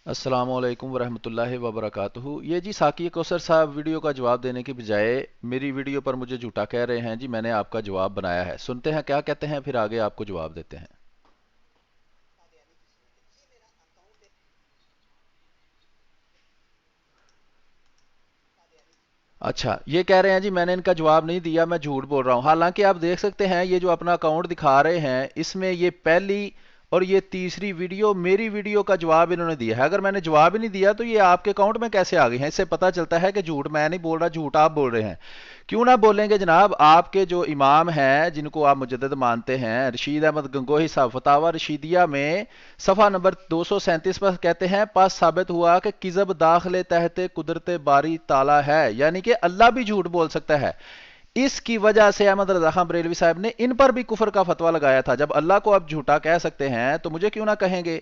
अस्सलाम वालेकुम वरहमतुल्लाहि वबरकातुहू। ये जी साकिब कौसर साहब वीडियो का जवाब देने के बजाय मेरी वीडियो पर मुझे झूठा कह रहे हैं। जी मैंने आपका जवाब बनाया है, सुनते हैं क्या कहते हैं, फिर आगे आपको जवाब देते हैं। अच्छा, ये कह रहे हैं जी मैंने इनका जवाब नहीं दिया, मैं झूठ बोल रहा हूँ। हालांकि आप देख सकते हैं ये जो अपना अकाउंट दिखा रहे हैं, इसमें ये पहली और ये तीसरी वीडियो मेरी वीडियो का जवाब इन्होंने दिया है। अगर मैंने जवाब ही नहीं दिया तो ये आपके अकाउंट में कैसे आ गई हैं? इससे पता चलता है कि झूठ मैं नहीं बोल रहा, झूठ आप बोल रहे हैं। क्यों ना बोलेंगे जनाब? आपके जो इमाम हैं जिनको आप मुजद्दिद मानते हैं, रशीद अहमद गंगोही साहब, फतावा रशीदिया में सफ़ा नंबर 237 पर कहते हैं, पास साबित हुआ कि किज़ब दाखिले तहते कुदरत बारी ताला है, यानी कि अल्लाह भी झूठ बोल सकता है। इसकी वजह से अहमद रजा खान बरेलवी साहब ने इन पर भी कुफर का फतवा लगाया था। जब अल्लाह को आप झूठा कह सकते हैं तो मुझे क्यों ना कहेंगे?